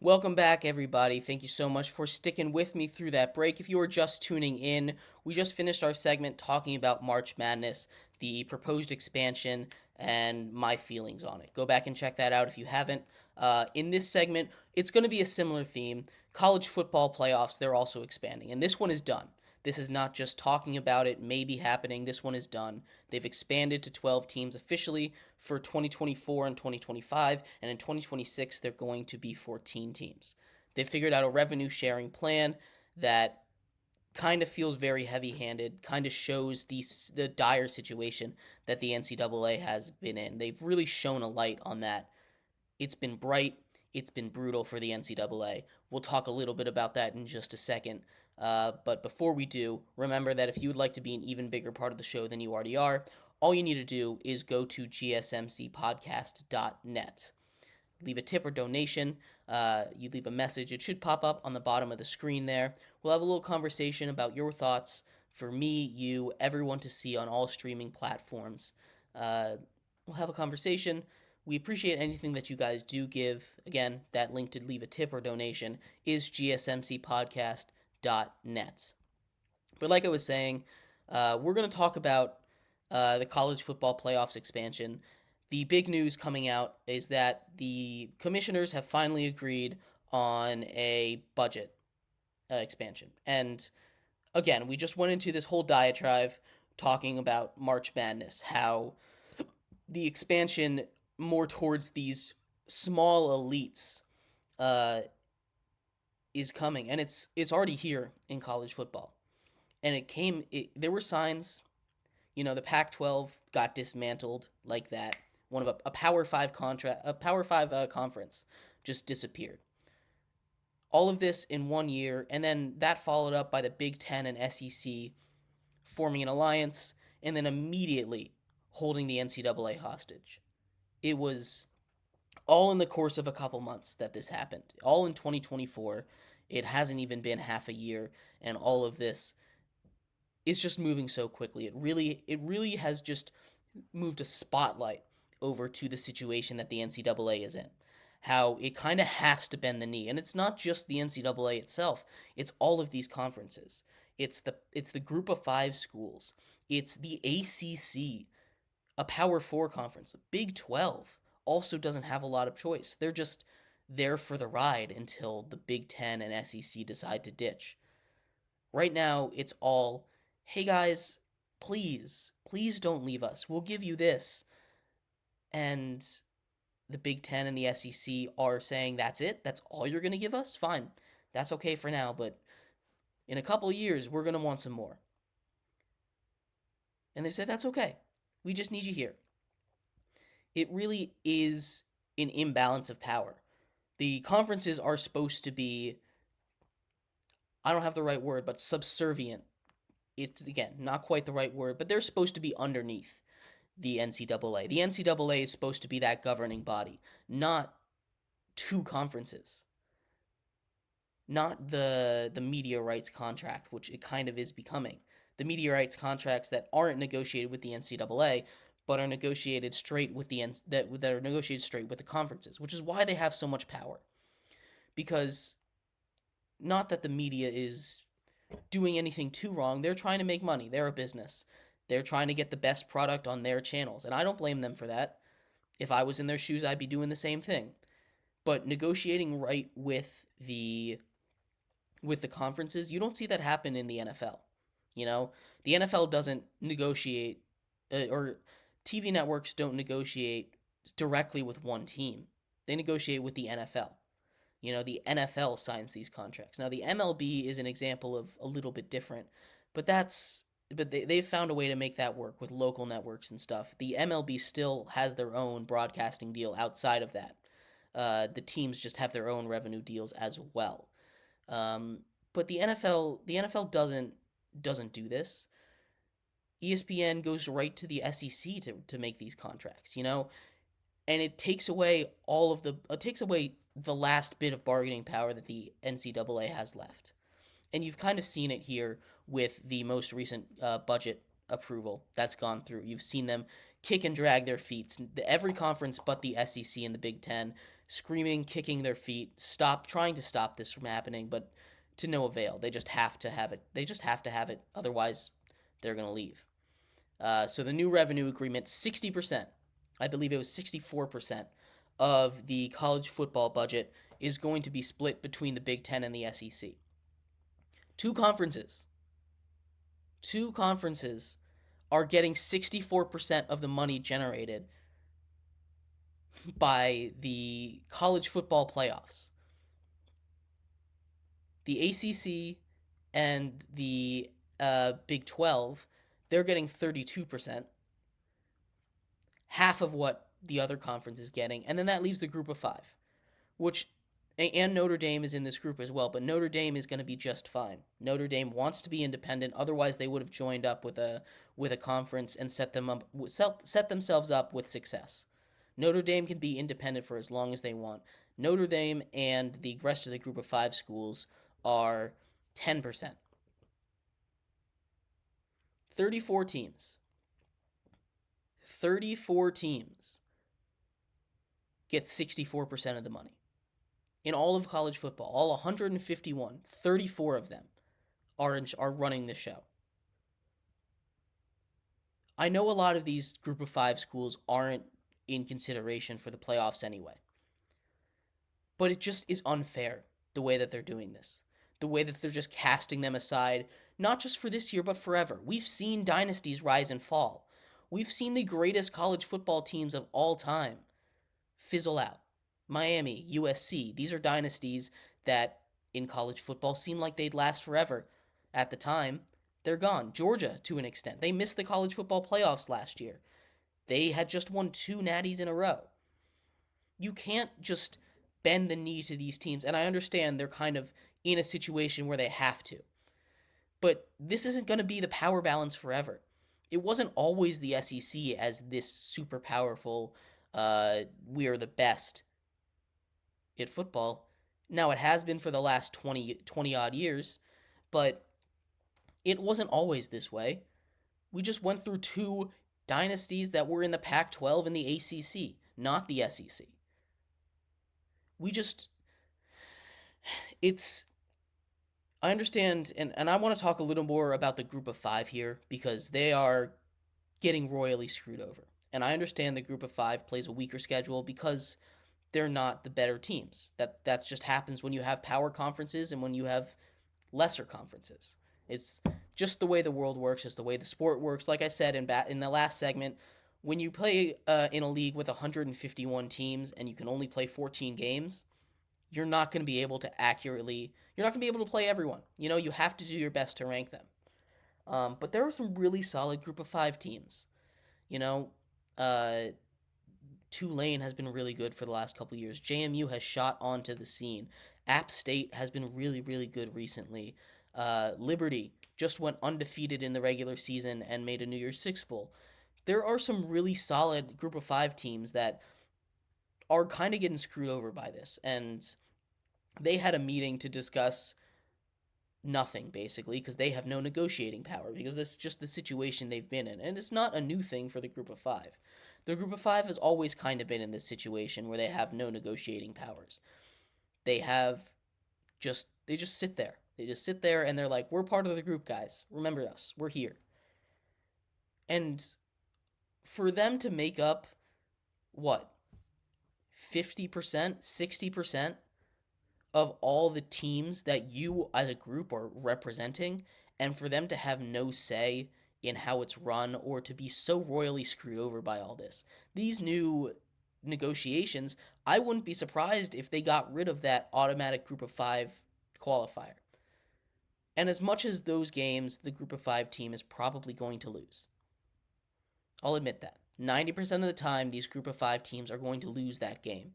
Welcome back, everybody. Thank you so much for sticking with me through that break. If you are just tuning in, we just finished our segment talking about March Madness, the proposed expansion, and my feelings on it. Go back and check that out if you haven't. In this segment, it's going to be a similar theme. College football playoffs, they're also expanding, and this one is done. This is not just talking about it, maybe happening. This one is done. They've expanded to 12 teams officially for 2024 and 2025, and in 2026, they're going to be 14 teams. They've figured out a revenue sharing plan that kind of feels very heavy handed, kind of shows the dire situation that the NCAA has been in. They've really shown a light on that. It's been bright, it's been brutal for the NCAA. We'll talk a little bit about that in just a second. But before we do, remember that if you would like to be an even bigger part of the show than you already are, all you need to do is go to gsmcpodcast.net. Leave a tip or donation. You leave a message. It should pop up on the bottom of the screen there. We'll have a little conversation about your thoughts for me, you, everyone to see on all streaming platforms. We'll have a conversation. We appreciate anything that you guys do give. Again, that link to leave a tip or donation is gsmcpodcast.net. But like I was saying, we're going to talk about the college football playoffs expansion. The big news coming out is that the commissioners have finally agreed on a budget expansion. And again, we just went into this whole diatribe talking about March Madness, how the expansion more towards these small elites is coming, and it's already here in college football. And there were signs, the Pac-12 got dismantled like that. One of a Power 5 conference just disappeared. All of this in 1 year, and then that followed up by the Big Ten and SEC forming an alliance, and then immediately holding the NCAA hostage. It was all in the course of a couple months that this happened. All in 2024. It hasn't even been half a year, and all of this is just moving so quickly. It really has just moved a spotlight over to the situation that the NCAA is in. How it kind of has to bend the knee, and it's not just the NCAA itself. It's all of these conferences. It's the Group of 5 schools. It's the ACC, a Power 4 conference. The Big 12 also doesn't have a lot of choice. They're just there for the ride until the Big 10 and SEC decide to ditch. Right now, it's all, hey guys, please don't leave us. We'll give you this. And the Big 10 and the SEC are saying, that's it? That's all you're going to give us? Fine. That's okay for now, but in a couple years, we're going to want some more. And they said, that's okay. We just need you here. It really is an imbalance of power. The conferences are supposed to be, I don't have the right word, but subservient. It's, again, not quite the right word, but they're supposed to be underneath the NCAA. The NCAA is supposed to be that governing body, not two conferences. Not the media rights contract, which it kind of is becoming. The media rights contracts that aren't negotiated with the NCAA, but are negotiated straight with that are negotiated straight with the conferences, which is why they have so much power. Because not that the media is doing anything too wrong, they're trying to make money. They're a business. They're trying to get the best product on their channels, and I don't blame them for that. If I was in their shoes, I'd be doing the same thing. But negotiating right with the conferences, you don't see that happen in the NFL. The NFL doesn't negotiate, or TV networks don't negotiate directly with one team. They negotiate with the NFL. The NFL signs these contracts. Now, the MLB is an example of a little bit different, but they've found a way to make that work with local networks and stuff. The MLB still has their own broadcasting deal outside of that. The teams just have their own revenue deals as well. But the NFL doesn't do this. ESPN goes right to the SEC to make these contracts, and it takes away the last bit of bargaining power that the NCAA has left. And you've kind of seen it here with the most recent budget approval that's gone through. You've seen them kick and drag their feet. Every conference but the SEC and the Big Ten screaming, kicking their feet, trying to stop this from happening, but to no avail. They just have to have it. They just have to have it. Otherwise, they're going to leave. So the new revenue agreement, 60%, I believe it was 64% of the college football budget is going to be split between the Big Ten and the SEC. Two conferences are getting 64% of the money generated by the college football playoffs. The ACC and the Big 12, they're getting 32%, half of what the other conference is getting, and then that leaves the group of five, and Notre Dame is in this group as well, but Notre Dame is going to be just fine. Notre Dame wants to be independent, otherwise they would have joined up with a conference and set themselves up with success. Notre Dame can be independent for as long as they want. Notre Dame and the rest of the group of five schools are 10%. 34 teams. 34 teams get 64% of the money. In all of college football, all 151, 34 of them are running the show. I know a lot of these group of five schools aren't in consideration for the playoffs anyway. But it just is unfair the way that they're doing this. The way that they're just casting them aside, not just for this year, but forever. We've seen dynasties rise and fall. We've seen the greatest college football teams of all time fizzle out. Miami, USC, these are dynasties that in college football seem like they'd last forever. At the time, they're gone. Georgia, to an extent. They missed the college football playoffs last year. They had just won 2 natties in a row. You can't just bend the knee to these teams, and I understand they're kind of in a situation where they have to. But this isn't going to be the power balance forever. It wasn't always the SEC as this super powerful, we are the best at football. Now, it has been for the last 20 odd years, but it wasn't always this way. We just went through 2 dynasties that were in the Pac-12 and the ACC, not the SEC. I understand, and I want to talk a little more about the group of five here, because they are getting royally screwed over. And I understand the group of five plays a weaker schedule because they're not the better teams. That just happens when you have power conferences and when you have lesser conferences. It's just the way the world works. It's the way the sport works. Like I said in the last segment, when you play in a league with 151 teams and you can only play 14 games, you're not going to be able to play everyone. You have to do your best to rank them. But there are some really solid group of five teams. Tulane has been really good for the last couple of years. JMU has shot onto the scene. App State has been really, really good recently. Liberty just went undefeated in the regular season and made a New Year's Six Bowl. There are some really solid group of five teams that are kind of getting screwed over by this. And they had a meeting to discuss nothing, basically, because they have no negotiating power, because that's just the situation they've been in. And it's not a new thing for the group of five. The group of five has always kind of been in this situation where they have no negotiating powers. They just sit there. They just sit there and they're like, we're part of the group, guys. Remember us. We're here. And for them to make up, 50%, 60% of all the teams that you as a group are representing, and for them to have no say in how it's run or to be so royally screwed over by all this. These new negotiations, I wouldn't be surprised if they got rid of that automatic group of five qualifier. And as much as those games, the group of five team is probably going to lose. I'll admit that. 90% of the time, these group of five teams are going to lose that game.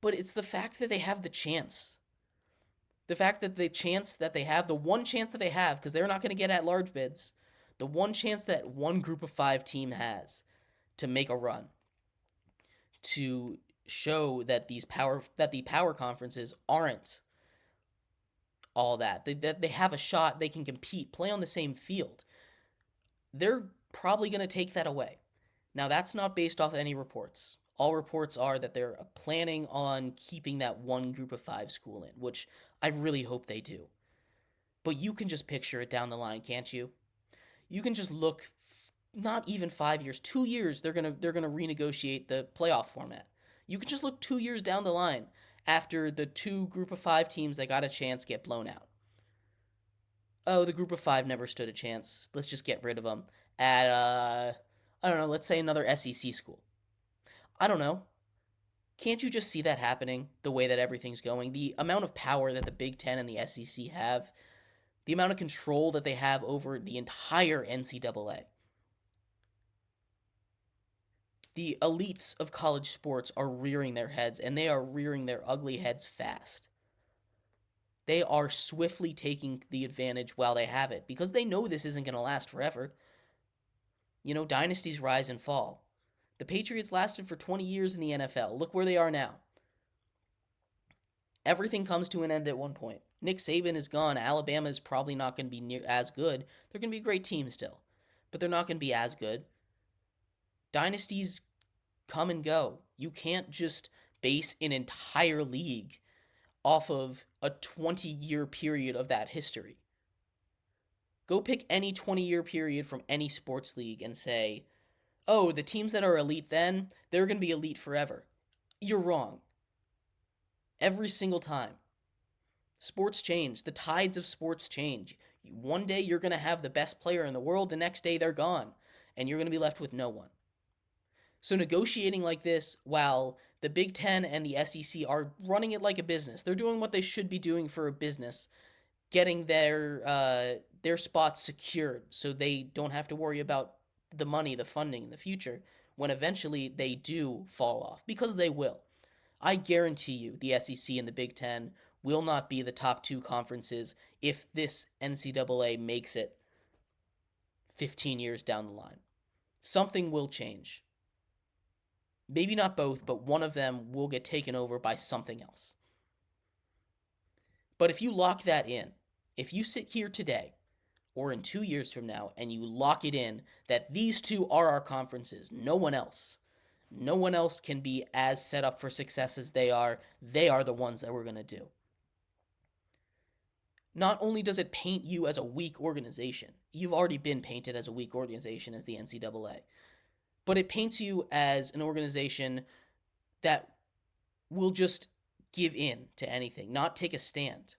But it's the fact that they have the chance. The fact that the chance that they have, the one chance that they have, because they're not going to get at large bids, the one chance that one group of five team has to make a run, to show that the power conferences aren't all that. They have a shot, they can compete, play on the same field. They're probably going to take that away. Now, that's not based off any reports. All reports are that they're planning on keeping that one group of 5 school in, which I really hope they do. But you can just picture it down the line, can't you? You can just look, not even 5 years, 2 years. They're gonna renegotiate the playoff format. You can just look 2 years down the line after the 2 group of 5 teams that got a chance get blown out. Oh, the group of 5 never stood a chance. Let's just get rid of them at I don't know. Let's say another SEC school. I don't know. Can't you just see that happening the way that everything's going? The amount of power that the Big Ten and the SEC have, the amount of control that they have over the entire NCAA. The elites of college sports are rearing their heads, and they are rearing their ugly heads fast. They are swiftly taking the advantage while they have it because they know this isn't going to last forever. Dynasties rise and fall. The Patriots lasted for 20 years in the NFL. Look where they are now. Everything comes to an end at one point. Nick Saban is gone. Alabama is probably not going to be near as good. They're going to be a great team still, but they're not going to be as good. Dynasties come and go. You can't just base an entire league off of a 20-year period of that history. Go pick any 20-year period from any sports league and say, oh, the teams that are elite then, they're going to be elite forever. You're wrong. Every single time. Sports change. The tides of sports change. One day you're going to have the best player in the world. The next day they're gone. And you're going to be left with no one. So negotiating like this, while the Big Ten and the SEC are running it like a business, they're doing what they should be doing for a business, getting their spots secured so they don't have to worry about the money, the funding in the future, when eventually they do fall off, because they will. I guarantee you the SEC and the Big Ten will not be the top 2 conferences if this NCAA makes it 15 years down the line. Something will change. Maybe not both, but one of them will get taken over by something else. But if you lock that in, if you sit here today or in 2 years from now and you lock it in that these 2 are our conferences, no one else can be as set up for success as they are the ones that we're going to do. Not only does it paint you as a weak organization, you've already been painted as a weak organization as the NCAA, but it paints you as an organization that will just give in to anything, not take a stand.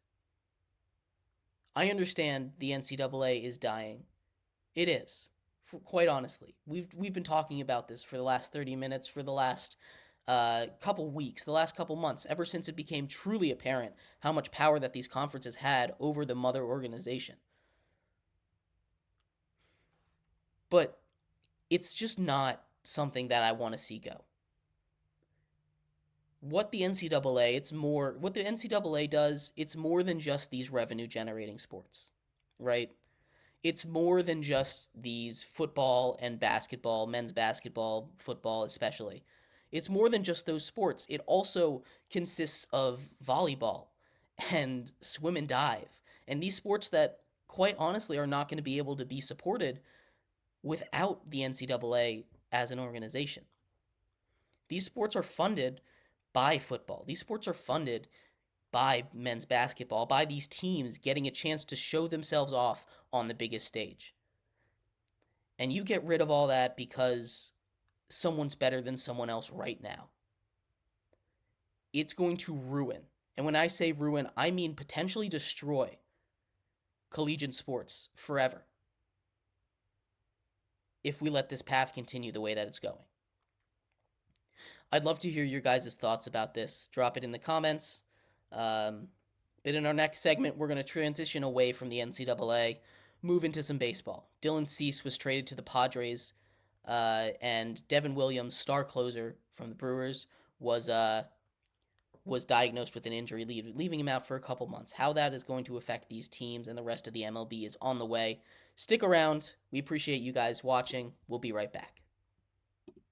I understand the NCAA is dying. It is, quite honestly. We've been talking about this for the last 30 minutes, for the last couple weeks, the last couple months, ever since it became truly apparent how much power that these conferences had over the mother organization. But it's just not something that I want to see go. What the NCAA does, it's more than just these revenue generating sports, right? It's more than just these football and basketball, men's basketball, football especially. It's more than just those sports. It also consists of volleyball and swim and dive, and these sports that, quite honestly, are not going to be able to be supported without the NCAA as an organization. These sports are funded by football. These sports are funded by men's basketball, by these teams getting a chance to show themselves off on the biggest stage. And you get rid of all that because someone's better than someone else right now. It's going to ruin, and when I say ruin, I mean potentially destroy collegiate sports forever if we let this path continue the way that it's going. I'd love to hear your guys' thoughts about this. Drop it in the comments. But in our next segment, we're going to transition away from the NCAA, move into some baseball. Dylan Cease was traded to the Padres, and Devin Williams, star closer from the Brewers, was diagnosed with an injury, leaving him out for a couple months. How that is going to affect these teams and the rest of the MLB is on the way. Stick around. We appreciate you guys watching. We'll be right back.